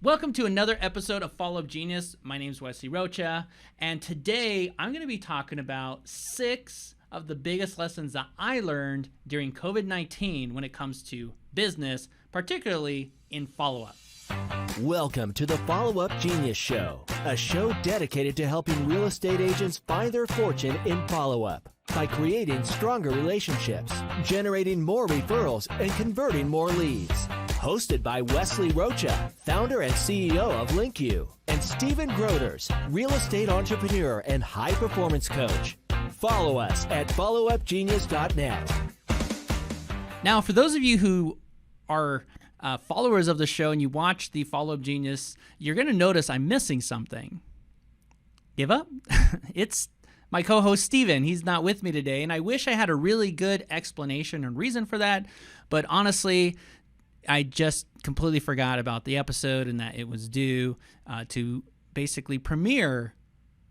Welcome to another episode of Follow Up Genius. My name is Wesley Rocha, and today I'm going to be talking about 6 of the biggest lessons that I learned during COVID-19 when it comes to business, particularly in follow-up. Welcome to the Follow Up Genius Show, a show dedicated to helping real estate agents find their fortune in follow-up by creating stronger relationships, generating more referrals, and converting more leads. Hosted by Wesley Rocha, founder and CEO of LinkU, and Stephen Groders, real estate entrepreneur and high-performance coach. Follow us at followupgenius.net. Now, for those of you who are followers of the show and you watch the Follow Up Genius, you're going to notice I'm missing something. Give up? It's my co-host Stephen. He's not with me today, and I wish I had a really good explanation and reason for that, but honestly, I just completely forgot about the episode and that it was due to basically premiere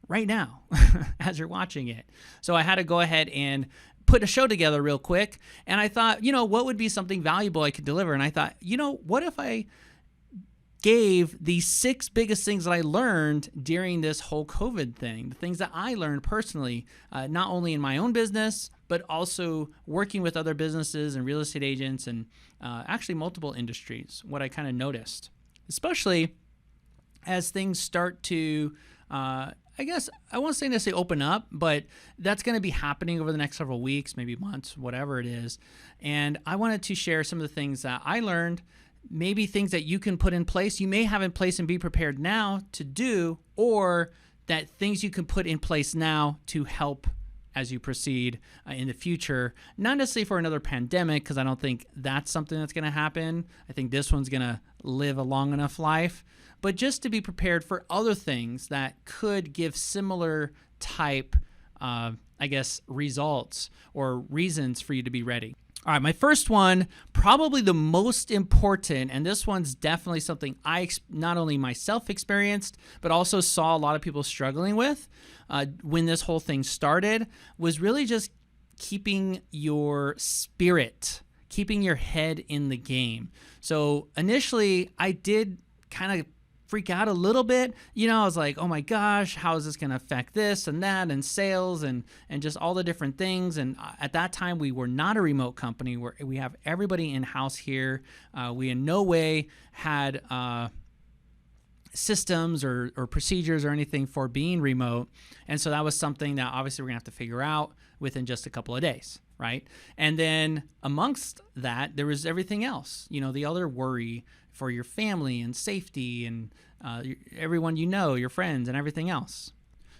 right now as you're watching it. So I had to go ahead and put a show together real quick. And I thought, what would be something valuable I could deliver? And I thought, what if I gave the 6 biggest things that I learned during this whole COVID thing, the things that I learned personally, not only in my own business, but also working with other businesses and real estate agents and actually multiple industries, what I kind of noticed, especially as things start to, I guess, I won't say necessarily open up, but that's going to be happening over the next several weeks, maybe months, whatever it is. And I wanted to share some of the things that I learned, maybe things that you can put in place, you may have in place and be prepared now to do, or that things you can put in place now to help as you proceed in the future. Not necessarily for another pandemic, because I don't think that's something that's going to happen. I think this one's going to live a long enough life, but just to be prepared for other things that could give similar type, results or reasons for you to be ready. All right, my first one, probably the most important, and this one's definitely something I not only myself experienced, but also saw a lot of people struggling with when this whole thing started, was really just keeping your spirit, keeping your head in the game. So initially, I did kind of freak out a little bit. I was like, oh my gosh, how is this going to affect this and that and sales and just all the different things. And at that time, we were not a remote company. We have everybody in-house here. We in no way had systems or procedures or anything for being remote. And so that was something that obviously we're going to have to figure out within just a couple of days, right? And then amongst that, there was everything else, the other worry for your family and safety and everyone your friends and everything else.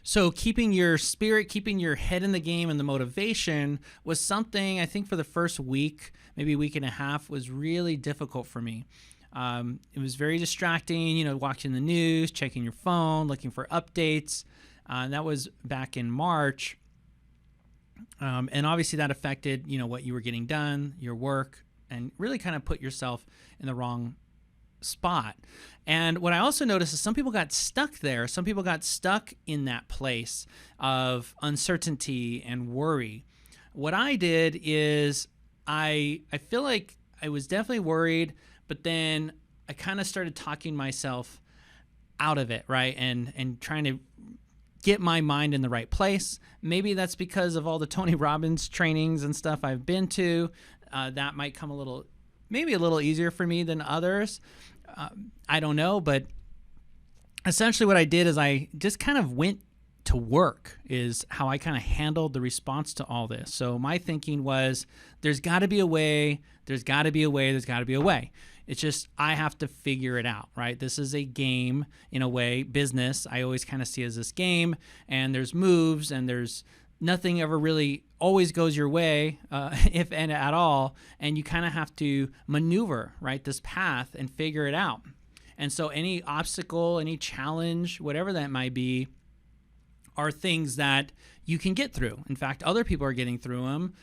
So keeping your spirit, keeping your head in the game and the motivation was something I think for the first week, maybe a week and a half, was really difficult for me. It was very distracting, watching the news, checking your phone, looking for updates. That was back in March. And obviously that affected, what you were getting done, your work, and really kind of put yourself in the wrong spot. And what I also noticed is some people got stuck there. Some people got stuck in that place of uncertainty and worry. What I did is I feel like I was definitely worried, but then I kind of started talking myself out of it, right? And trying to get my mind in the right place. Maybe that's because of all the Tony Robbins trainings and stuff I've been to. That might come maybe a little easier for me than others. I don't know, but essentially what I did is I just kind of went to work is how I kind of handled the response to all this. So my thinking was, there's got to be a way, there's got to be a way, there's got to be a way. It's just, I have to figure it out, right? This is a game in a way. Business, I always kind of see as this game, and there's moves, and there's nothing ever really always goes your way, if and at all, and you kind of have to maneuver, right, this path and figure it out. And so any obstacle, any challenge, whatever that might be, are things that you can get through. In fact, other people are getting through them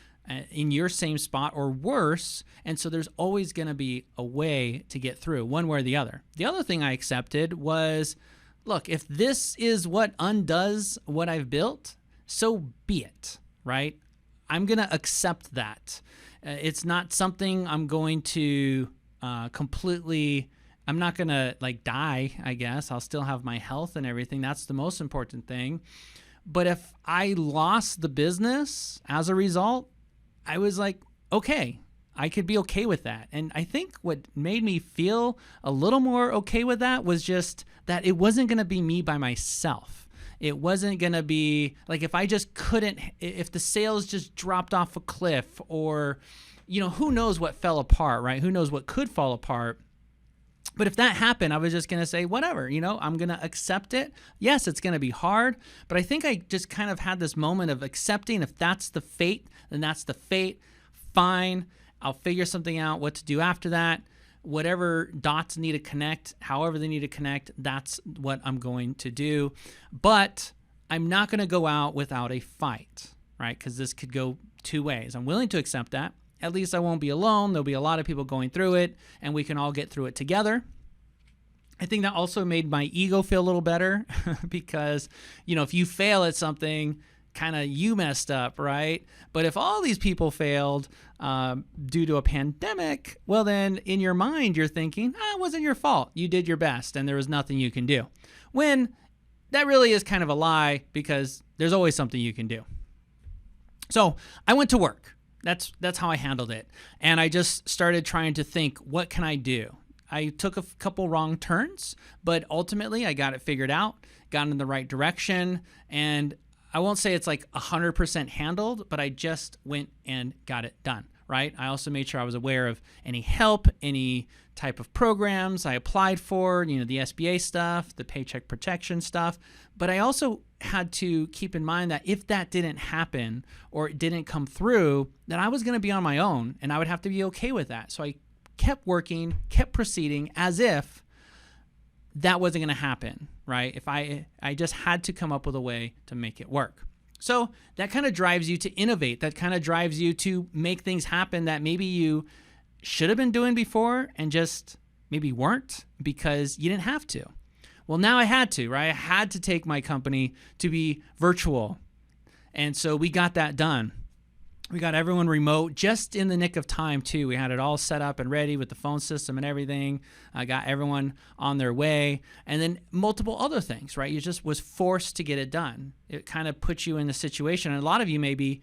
in your same spot or worse, and so there's always going to be a way to get through, one way or the other. The other thing I accepted was, look, if this is what undoes what I've built, so be it, right? I'm going to accept that. It's not something I'm going to completely I'm not going to like die, I guess. I'll still have my health and everything. That's the most important thing. But if I lost the business as a result, I was like, okay, I could be okay with that. And I think what made me feel a little more okay with that was just that it wasn't going to be me by myself. It wasn't going to be like if I just couldn't, if the sales just dropped off a cliff or, who knows what fell apart, right? Who knows what could fall apart. But if that happened, I was just going to say, whatever, I'm going to accept it. Yes, it's going to be hard, but I think I just kind of had this moment of accepting if that's the fate, then that's the fate. Fine. I'll figure something out what to do after that. Whatever dots need to connect, however they need to connect, that's what I'm going to do. But I'm not going to go out without a fight, right? Because this could go two ways. I'm willing to accept that. At least I won't be alone. There'll be a lot of people going through it, and we can all get through it together. I think that also made my ego feel a little better because, if you fail at something, kind of you messed up, right? But if all these people failed due to a pandemic, well, then in your mind, you're thinking, it wasn't your fault. You did your best, and there was nothing you can do. When that really is kind of a lie because there's always something you can do. So I went to work. That's how I handled it. And I just started trying to think, what can I do? I took a couple wrong turns, but ultimately I got it figured out, got in the right direction. And I won't say it's like 100% handled, but I just went and got it done, right? I also made sure I was aware of any help, any type of programs I applied for, the SBA stuff, the paycheck protection stuff. But I also had to keep in mind that if that didn't happen or it didn't come through, then I was going to be on my own and I would have to be okay with that. So I kept working, kept proceeding as if that wasn't going to happen, right? If I just had to come up with a way to make it work. So that kind of drives you to innovate. That kind of drives you to make things happen that maybe you should have been doing before and just maybe weren't because you didn't have to. Well, now I had to, right? I had to take my company to be virtual. And so we got that done. We got everyone remote just in the nick of time, too. We had it all set up and ready with the phone system and everything. I got everyone on their way. And then multiple other things, right? You just was forced to get it done. It kind of puts you in a situation. And a lot of you may be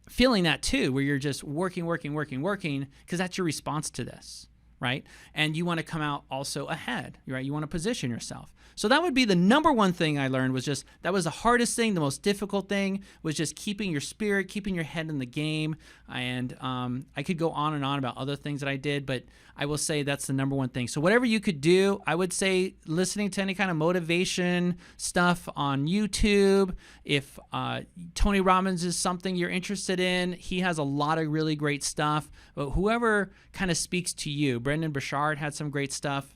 feeling that, too, where you're just working, because that's your response to this, right? And you want to come out also ahead, right? You want to position yourself. So that would be the number one thing I learned was just, that was the hardest thing, the most difficult thing was just keeping your spirit, keeping your head in the game. And I could go on and on about other things that I did, but I will say that's the number one thing. So whatever you could do, I would say listening to any kind of motivation stuff on YouTube. If Tony Robbins is something you're interested in, he has a lot of really great stuff. But whoever kind of speaks to you, Brendan Burchard had some great stuff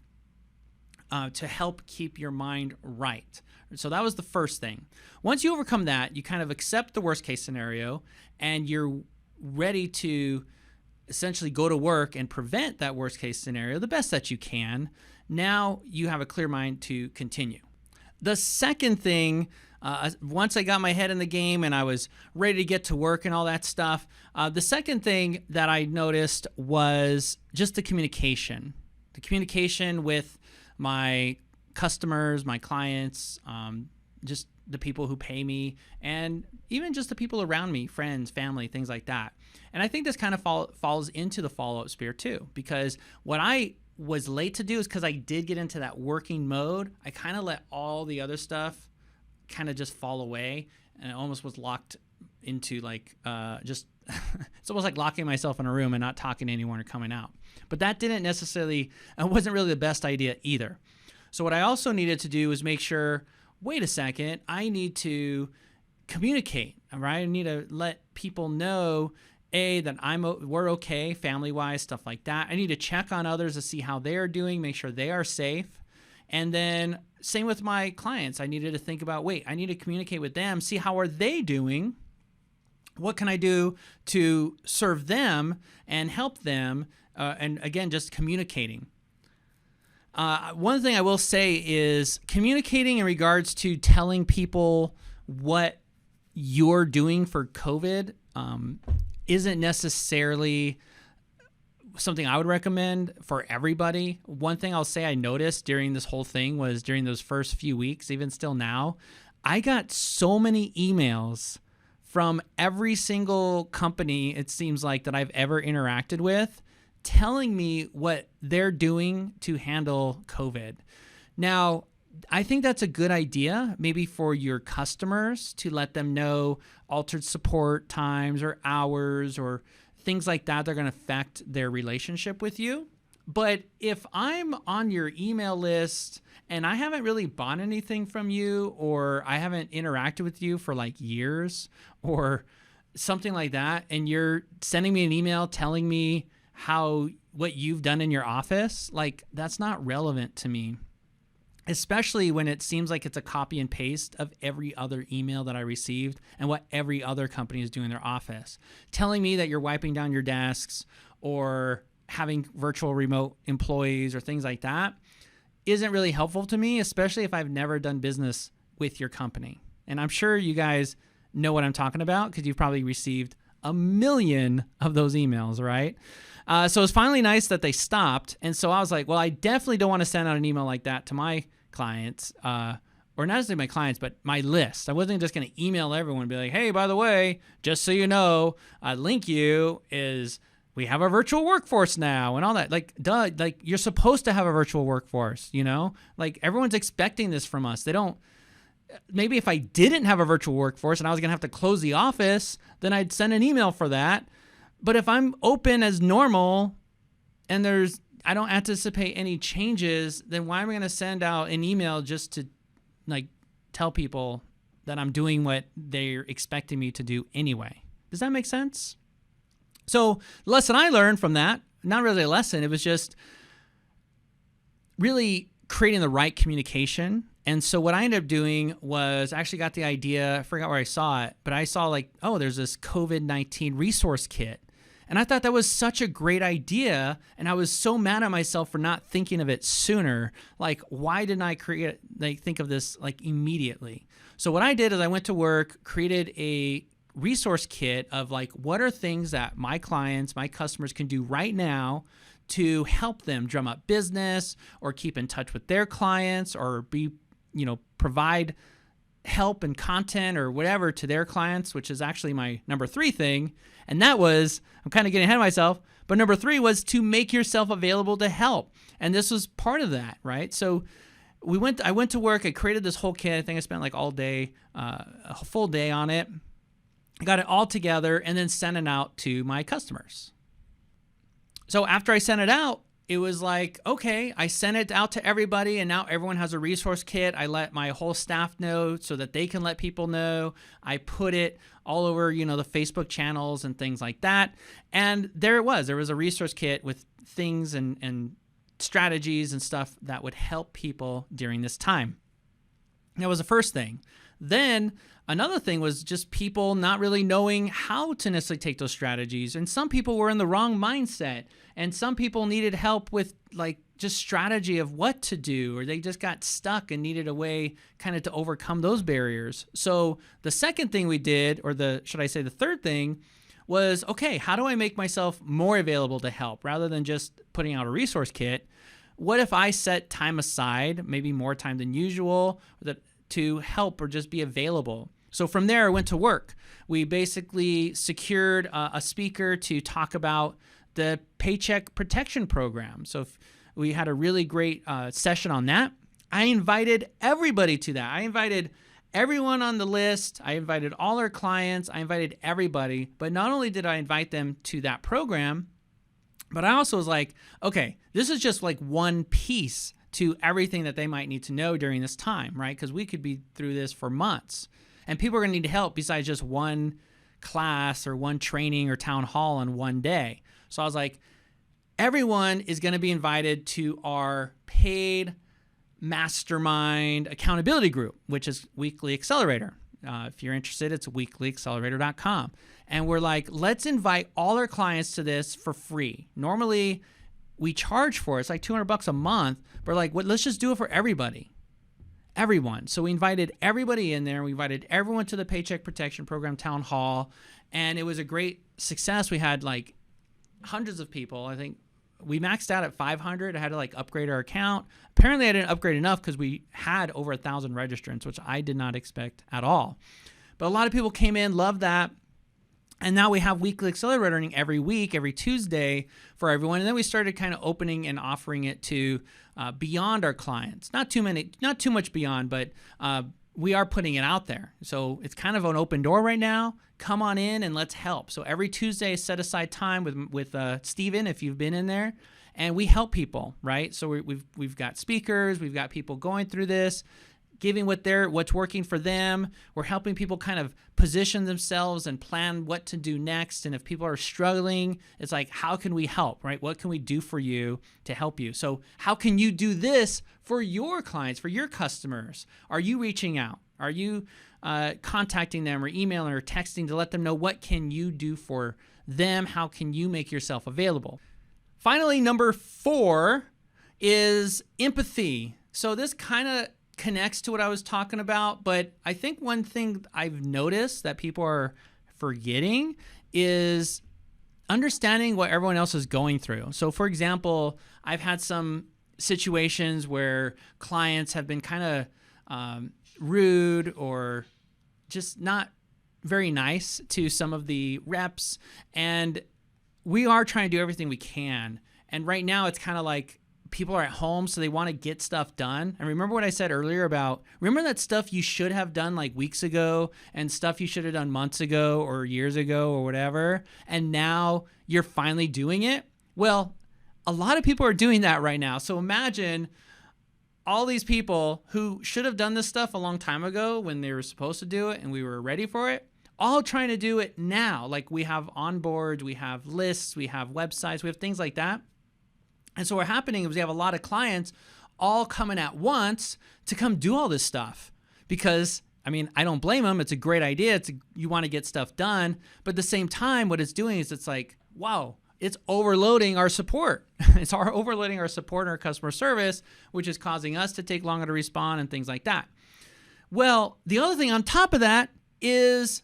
to help keep your mind right. So that was the first thing. Once you overcome that, you kind of accept the worst case scenario and you're ready to essentially go to work and prevent that worst case scenario the best that you can. Now you have a clear mind to continue. The second thing, once I got my head in the game and I was ready to get to work and all that stuff, the second thing that I noticed was just the communication with my customers, my clients, just the people who pay me, and even just the people around me, friends, family, things like that. And I think this kind of falls into the follow-up sphere too, because what I was late to do is because I did get into that working mode, I kind of let all the other stuff kind of just fall away, and I almost was locked into like just it's almost like locking myself in a room and not talking to anyone or coming out. But that didn't necessarily, it wasn't really the best idea either. So what I also needed to do was make sure, wait a second, I need to communicate, all right? I need to let people know, that we're okay, family-wise, stuff like that. I need to check on others to see how they're doing, make sure they are safe. And then same with my clients. I needed to think about, I need to communicate with them, see how are they doing. What can I do to serve them and help them? And again, just communicating. One thing I will say is communicating in regards to telling people what you're doing for COVID isn't necessarily something I would recommend for everybody. One thing I'll say I noticed during this whole thing was during those first few weeks, even still now, I got so many emails from every single company, it seems like, that I've ever interacted with, telling me what they're doing to handle COVID. Now, I think that's a good idea, maybe for your customers, to let them know altered support times or hours or things like that are going to affect their relationship with you. But if I'm on your email list and I haven't really bought anything from you, or I haven't interacted with you for like years or something like that, and you're sending me an email telling me what you've done in your office, like, that's not relevant to me. Especially when it seems like it's a copy and paste of every other email that I received and what every other company is doing in their office. Telling me that you're wiping down your desks or having virtual remote employees or things like that isn't really helpful to me, especially if I've never done business with your company. And I'm sure you guys know what I'm talking about because you've probably received a million of those emails, right? So it's finally nice that they stopped. And so I was like, well, I definitely don't want to send out an email like that to my clients, or not necessarily my clients, but my list. I wasn't just going to email everyone and be like, hey, by the way, just so you know, link you is we have a virtual workforce now and all that. Like, duh, like, you're supposed to have a virtual workforce, you know? Like, everyone's expecting this from us. They don't. Maybe if I didn't have a virtual workforce and I was going to have to close the office, then I'd send an email for that. But if I'm open as normal and I don't anticipate any changes, then why am I going to send out an email just to like tell people that I'm doing what they're expecting me to do anyway? Does that make sense? So the lesson I learned from that, not really a lesson, it was just really creating the right communication. And so what I ended up doing was I actually got the idea, I forgot where I saw it, but I saw like, oh, there's this COVID-19 resource kit. And I thought that was such a great idea. And I was so mad at myself for not thinking of it sooner. Like, why didn't I think of this like immediately? So what I did is I went to work, created a resource kit of like, what are things that my clients, my customers can do right now to help them drum up business or keep in touch with their clients or provide help and content or whatever to their clients, which is actually my number 3 thing. And that was, I'm kind of getting ahead of myself, but number 3 was to make yourself available to help. And this was part of that, right? So I went to work, I created this whole kit. I think I spent like all day, a full day on it. I got it all together and then sent it out to my customers. So after I sent it out, it was like, okay, I sent it out to everybody and now everyone has a resource kit. I let my whole staff know so that they can let people know. I put it all over, the Facebook channels and things like that. And there it was. There was a resource kit with things and strategies and stuff that would help people during this time. That was the first thing. Then another thing was just people not really knowing how to necessarily take those strategies. And some people were in the wrong mindset. And some people needed help with like just strategy of what to do, or they just got stuck and needed a way kind of to overcome those barriers. So the second thing we did, or the third thing was, okay, how do I make myself more available to help rather than just putting out a resource kit? What if I set time aside, maybe more time than usual, to help or just be available? So from there, I went to work. We basically secured a speaker to talk about the Paycheck Protection Program. So we had a really great session on that. I invited everybody to that. I invited everyone on the list. I invited all our clients. I invited everybody. But not only did I invite them to that program, but I also was like, okay, this is just like one piece to everything that they might need to know during this time, right? Because we could be through this for months. And people are going to need help besides just one class or one training or town hall on one day. So I was like, everyone is going to be invited to our paid mastermind accountability group, which is Weekly Accelerator. If you're interested, it's weeklyaccelerator.com. And we're like, let's invite all our clients to this for free. Normally, we charge for it. It's like $200 a month. But like, let's just do it for everybody. Everyone. So we invited everybody in there. We invited everyone to the Paycheck Protection Program town hall. And it was a great success. We had like hundreds of people, I think we maxed out at 500. I had to like upgrade our account. Apparently I didn't upgrade enough because we had over 1,000 registrants, which I did not expect at all. But a lot of people came in, loved that. And now we have weekly accelerator learning every week, every Tuesday for everyone. And then we started kind of opening and offering it to beyond our clients. Not too much beyond, but we are putting it out there. So it's kind of an open door right now. Come on in and let's help. So every Tuesday, set aside time with Steven, if you've been in there, and we help people, right? So we've got speakers, we've got people going through this, giving what's working for them. We're helping people kind of position themselves and plan what to do next. And if people are struggling, it's like, how can we help, right? What can we do for you to help you? So how can you do this for your clients, for your customers? Are you reaching out? Are you contacting them or emailing or texting to let them know what can you do for them? How can you make yourself available? Finally, number 4 is empathy. So this kind of connects to what I was talking about, but I think one thing I've noticed that people are forgetting is understanding what everyone else is going through. So for example, I've had some situations where clients have been kind of rude or just not very nice to some of the reps, and we are trying to do everything we can. And right now it's kind of like people are at home, so they want to get stuff done. And remember what I said earlier remember that stuff you should have done like weeks ago and stuff you should have done months ago or years ago or whatever, and now you're finally doing it? Well, a lot of people are doing that right now. So imagine all these people who should have done this stuff a long time ago when they were supposed to do it and we were ready for it, all trying to do it now. Like we have onboards, we have lists, we have websites, we have things like that. And so what's happening is we have a lot of clients all coming at once to come do all this stuff because, I mean, I don't blame them. It's a great idea. You want to get stuff done. But at the same time, what it's doing is it's like, wow, it's overloading our support. It's overloading our support and our customer service, which is causing us to take longer to respond and things like that. Well, the other thing on top of that is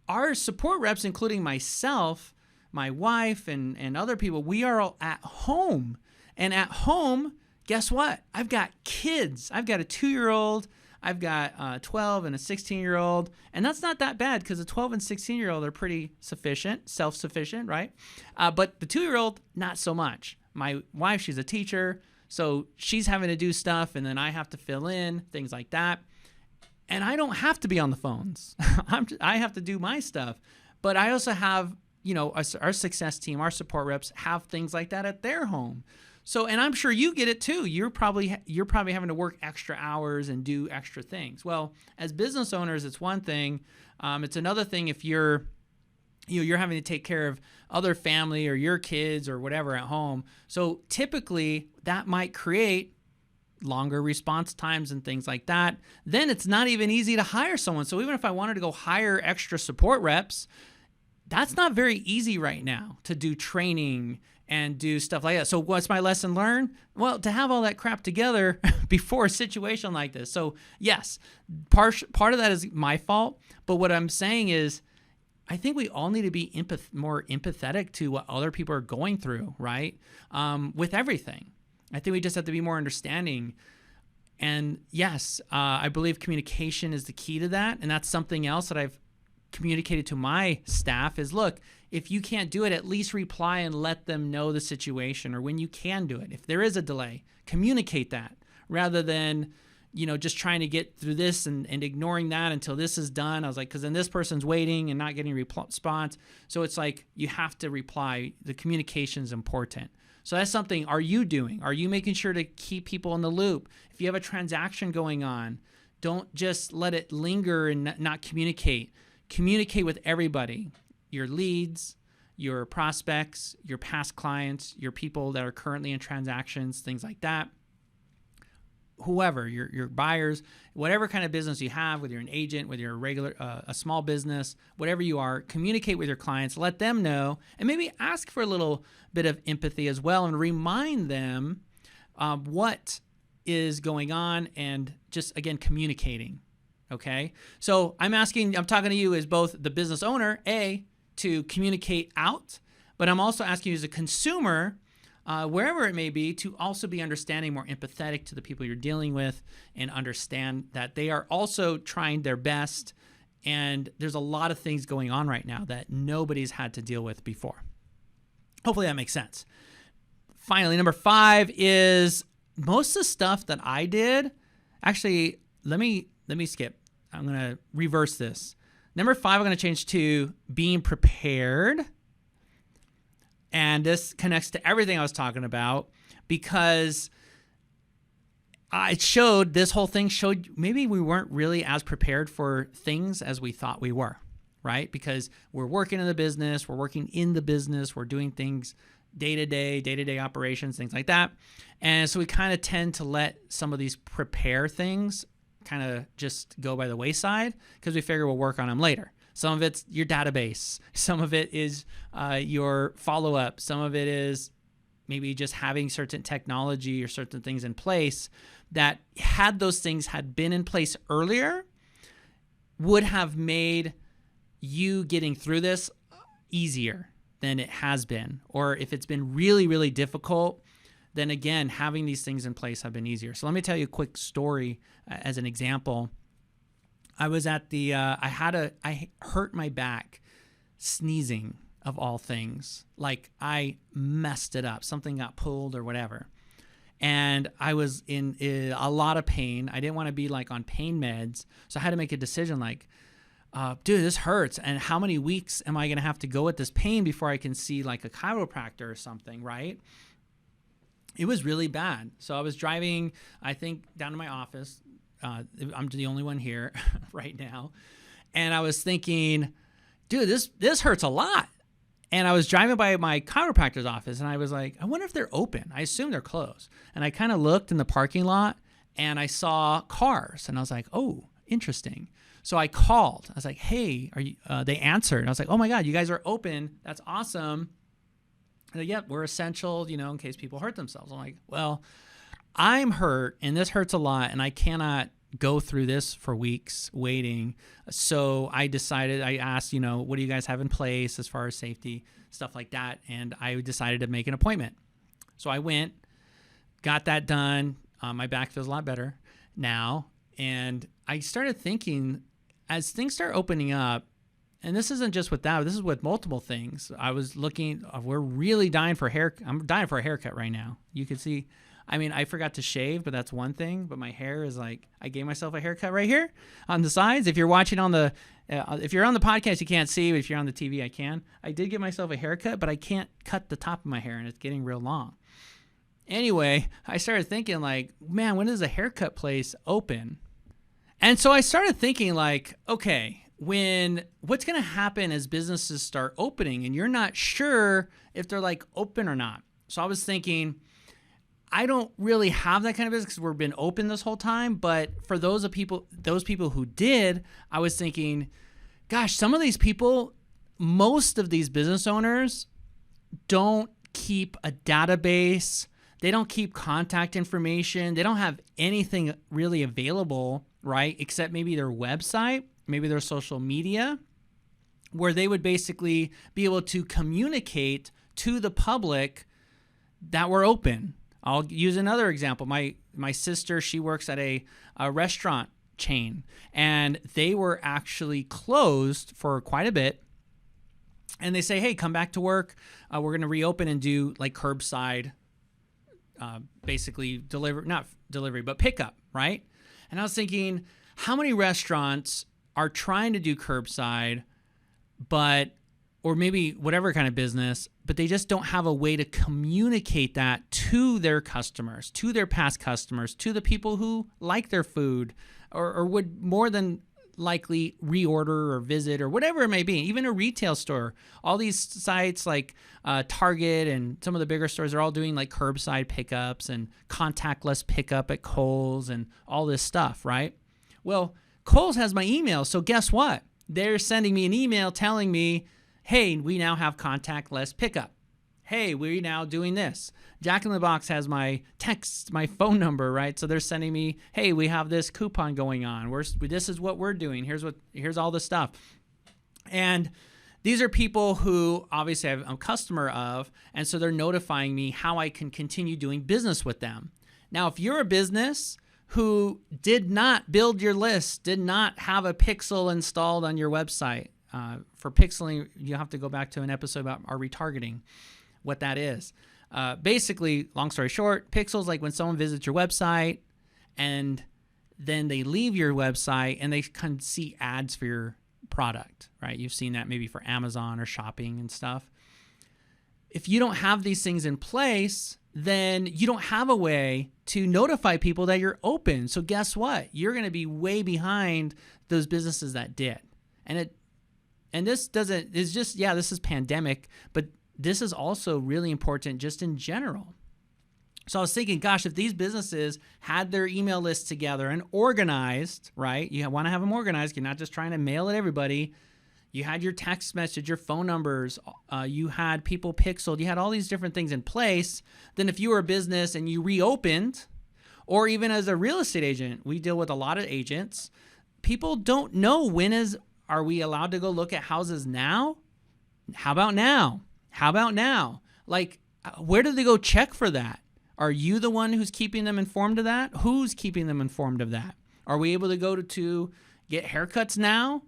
our support reps, including myself, my wife, and other people, we are all at home. And at home, guess what? I've got kids. I've got a 2-year-old. I've got a 12 and a 16-year-old. And that's not that bad because the 12 and 16-year-old are pretty self-sufficient, right? But the 2-year-old, not so much. My wife, she's a teacher, so she's having to do stuff, and then I have to fill in, things like that. And I don't have to be on the phones. I have to do my stuff. But I also have, our success team, our support reps have things like that at their home. So, and I'm sure you get it too. You're probably having to work extra hours and do extra things. Well, as business owners, it's one thing. It's another thing if you're having to take care of other family or your kids or whatever at home. So typically that might create longer response times and things like that. Then it's not even easy to hire someone. So even if I wanted to go hire extra support reps, that's not very easy right now to do training and do stuff like that. So what's my lesson learned? Well, to have all that crap together before a situation like this. So yes, part of that is my fault. But what I'm saying is, I think we all need to be more empathetic to what other people are going through, right? With everything. I think we just have to be more understanding. And yes, I believe communication is the key to that. And that's something else that I've communicated to my staff is, look, if you can't do it, at least reply and let them know the situation or when you can do it. If there is a delay, communicate that rather than, just trying to get through this and ignoring that until this is done. I was like, because then this person's waiting and not getting a response. So it's like you have to reply. The communication is important. So that's something, are you doing? Are you making sure to keep people in the loop? If you have a transaction going on, don't just let it linger and not communicate. Communicate with everybody, your leads, your prospects, your past clients, your people that are currently in transactions, things like that. Whoever, your buyers, whatever kind of business you have, whether you're an agent, whether you're a regular, a small business, whatever you are, communicate with your clients, let them know, and maybe ask for a little bit of empathy as well and remind them what is going on and just, again, communicating. Okay. So I'm talking to you as both the business owner, to communicate out, but I'm also asking you as a consumer, wherever it may be, to also be understanding, more empathetic to the people you're dealing with, and understand that they are also trying their best. And there's a lot of things going on right now that nobody's had to deal with before. Hopefully that makes sense. Finally, number 5 is most of the stuff that I did. Actually, let me skip. I'm going to reverse this. Number 5, I'm going to change to being prepared. And this connects to everything I was talking about, because this whole thing showed maybe we weren't really as prepared for things as we thought we were, right? Because we're working in the business, we're doing things day-to-day operations, things like that. And so we kind of tend to let some of these prepare things kind of just go by the wayside, because we figure we'll work on them later. Some of it's your database. Some of it is your follow-up. Some of it is maybe just having certain technology or certain things in place that, had those things had been in place earlier, would have made you getting through this easier than it has been. Or if it's been really, really difficult, then again, having these things in place have been easier. So let me tell you a quick story as an example. I was at the, I hurt my back sneezing, of all things. Like, I messed it up. Something got pulled or whatever. And I was in a lot of pain. I didn't want to be like on pain meds. So I had to make a decision like, dude, this hurts. And how many weeks am I going to have to go with this pain before I can see like a chiropractor or something, right? It was really bad. So I was driving, I think, down to my office. I'm the only one here right now. And I was thinking, dude, this hurts a lot. And I was driving by my chiropractor's office, and I was like, I wonder if they're open. I assume they're closed. And I kind of looked in the parking lot, and I saw cars. And I was like, oh, interesting. So I called. I was like, hey, are you? They answered. And I was like, oh, my God, you guys are open. That's awesome. And like, yep, we're essential, in case people hurt themselves. I'm like, well, I'm hurt, and this hurts a lot, and I cannot go through this for weeks waiting. So I asked, what do you guys have in place as far as safety, stuff like that. And I decided to make an appointment. So I went, got that done. My back feels a lot better now. And I started thinking, as things start opening up, and this isn't just with that, this is with multiple things. I was looking, we're really dying for I'm dying for a haircut right now. You can see, I forgot to shave, but that's one thing. But my hair is like, I gave myself a haircut right here on the sides. If you're watching if you're on the podcast, you can't see, but if you're on the TV, I can. I did give myself a haircut, but I can't cut the top of my hair, and it's getting real long. Anyway, I started thinking like, man, when is a haircut place open? And so I started thinking like, okay, what's going to happen as businesses start opening and you're not sure if they're like open or not. So I was thinking, I don't really have that kind of business because we've been open this whole time. But for those people who did, I was thinking, gosh, some of these people, most of these business owners don't keep a database. They don't keep contact information. They don't have anything really available, right? Except maybe their website, maybe their social media, where they would basically be able to communicate to the public that we're open. I'll use another example. My sister, she works at a restaurant chain, and they were actually closed for quite a bit. And they say, hey, come back to work. We're going to reopen and do like curbside, basically not delivery, but pickup, right? And I was thinking, how many restaurants are trying to do curbside, or maybe whatever kind of business, but they just don't have a way to communicate that to their customers, to their past customers, to the people who like their food or would more than likely reorder or visit or whatever it may be, even a retail store. All these sites like Target and some of the bigger stores are all doing like curbside pickups and contactless pickup at Kohl's and all this stuff, right? Well, Kohl's has my email, so guess what? They're sending me an email telling me, hey, we now have contactless pickup. Hey, we're now doing this. Jack in the Box has my text, my phone number, right? So they're sending me, hey, we have this coupon going on. This is what we're doing. Here's all the stuff. And these are people who obviously I'm a customer of, and so they're notifying me how I can continue doing business with them. Now, if you're a business who did not build your list, did not have a pixel installed on your website, for pixeling, you have to go back to an episode about our retargeting, what that is. Basically, long story short, pixels like when someone visits your website and then they leave your website and they can see ads for your product, right? You've seen that maybe for Amazon or shopping and stuff. If you don't have these things in place, then you don't have a way to notify people that you're open. So guess what? You're going to be way behind those businesses that did. And this is pandemic, but this is also really important just in general. So I was thinking, gosh, if these businesses had their email lists together and organized, right? You want to have them organized. You're not just trying to mail it everybody. You had your text message, your phone numbers, you had people pixeled, you had all these different things in place. Then if you were a business and you reopened, or even as a real estate agent, we deal with a lot of agents. People don't know are we allowed to go look at houses now? How about now? How about now? Like, where do they go check for that? Are you the one who's keeping them informed of that? Who's keeping them informed of that? Are we able to go to get haircuts now?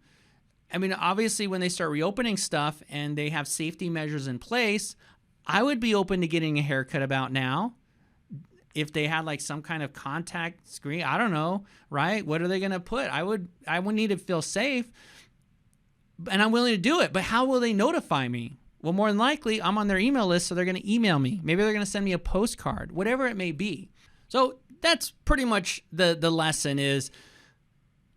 I mean, obviously, when they start reopening stuff and they have safety measures in place, I would be open to getting a haircut about now. If they had like some kind of contact screen, I don't know, right? What are they going to put? I would need to feel safe, and I'm willing to do it. But how will they notify me? Well, more than likely, I'm on their email list, so they're going to email me. Maybe they're going to send me a postcard, whatever it may be. So that's pretty much the lesson is,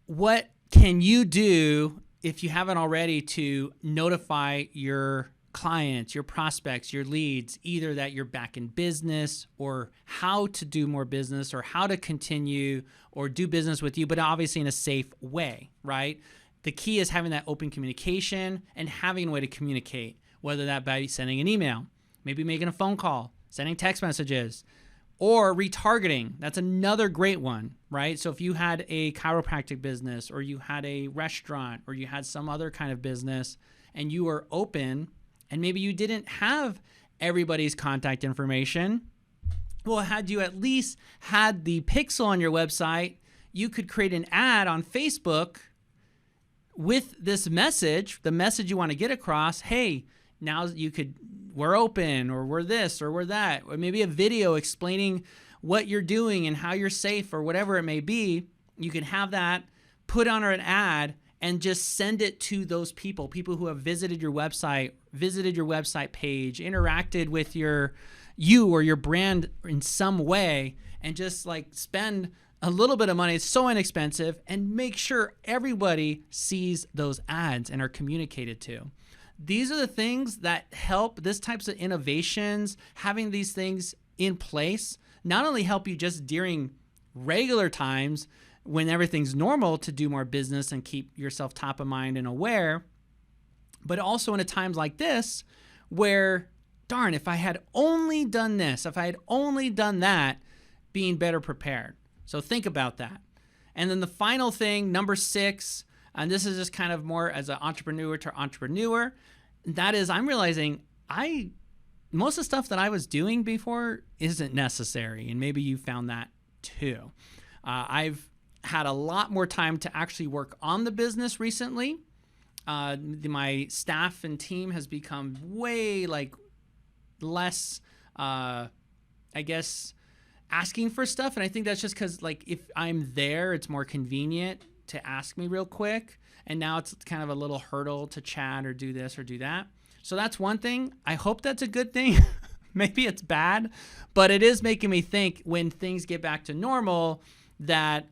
what can you do if you haven't already to notify your clients, your prospects, your leads, either that you're back in business or how to do more business or how to continue or do business with you, but obviously in a safe way, right? The key is having that open communication and having a way to communicate, whether that by sending an email, maybe making a phone call, sending text messages, or retargeting. That's another great one, right? So if you had a chiropractic business or you had a restaurant or you had some other kind of business and you were open and maybe you didn't have everybody's contact information, well, had you at least had the pixel on your website, you could create an ad on Facebook with this message, the message you want to get across. Hey, now we're open, or we're this, or we're that, or maybe a video explaining what you're doing and how you're safe, or whatever it may be. You can have that put on an ad and just send it to those people who have visited your website page, interacted with you or your brand in some way, and just like spend a little bit of money. It's so inexpensive, and make sure everybody sees those ads and are communicated to. These are the things that help. This types of innovations, having these things in place, not only help you just during regular times when everything's normal to do more business and keep yourself top of mind and aware, but also in a times like this where, darn, if I had only done this, if I had only done that, being better prepared. So think about that. And then the final thing, number 6, and this is just kind of more as an entrepreneur to entrepreneur, that is, I'm realizing most of the stuff that I was doing before isn't necessary, and maybe you found that too. I've had a lot more time to actually work on the business recently. My staff and team has become way less, I guess, asking for stuff, and I think that's just because if I'm there, it's more convenient to ask me real quick. And now it's kind of a little hurdle to chat or do this or do that. So that's one thing. I hope that's a good thing. Maybe it's bad, but it is making me think when things get back to normal that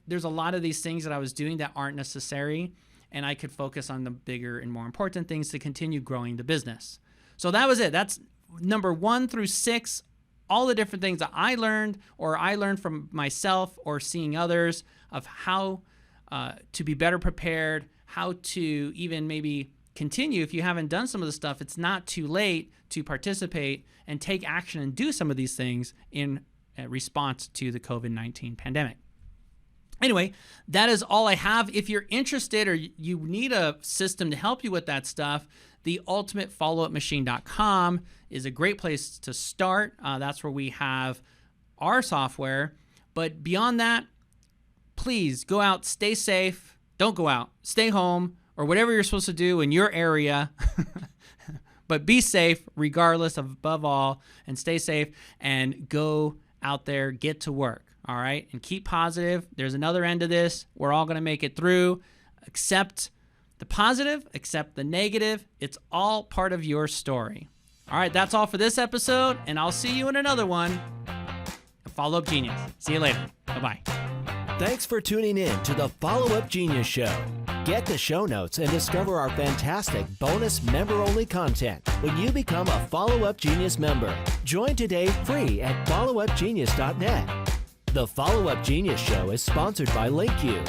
there's a lot of these things that I was doing that aren't necessary, and I could focus on the bigger and more important things to continue growing the business. So that was it. That's number 1 through 6, all the different things that I learned from myself or seeing others of how to be better prepared, how to even maybe continue. If you haven't done some of the stuff, it's not too late to participate and take action and do some of these things in response to the COVID-19 pandemic. Anyway, that is all I have. If you're interested or you need a system to help you with that stuff, the ultimatefollowupmachine.com is a great place to start. That's where we have our software. But beyond that, please go out, stay safe. Don't go out, stay home, or whatever you're supposed to do in your area. But be safe regardless of above all, and stay safe and go out there, get to work. All right. And keep positive. There's another end to this. We're all going to make it through. Accept the positive, accept the negative. It's all part of your story. All right. That's all for this episode. And I'll see you in another one. Follow Up Genius. See you later. Bye-bye. Thanks for tuning in to the Follow Up Genius Show. Get the show notes and discover our fantastic bonus member-only content when you become a Follow Up Genius member. Join today free at followupgenius.net. The Follow Up Genius Show is sponsored by LinkU.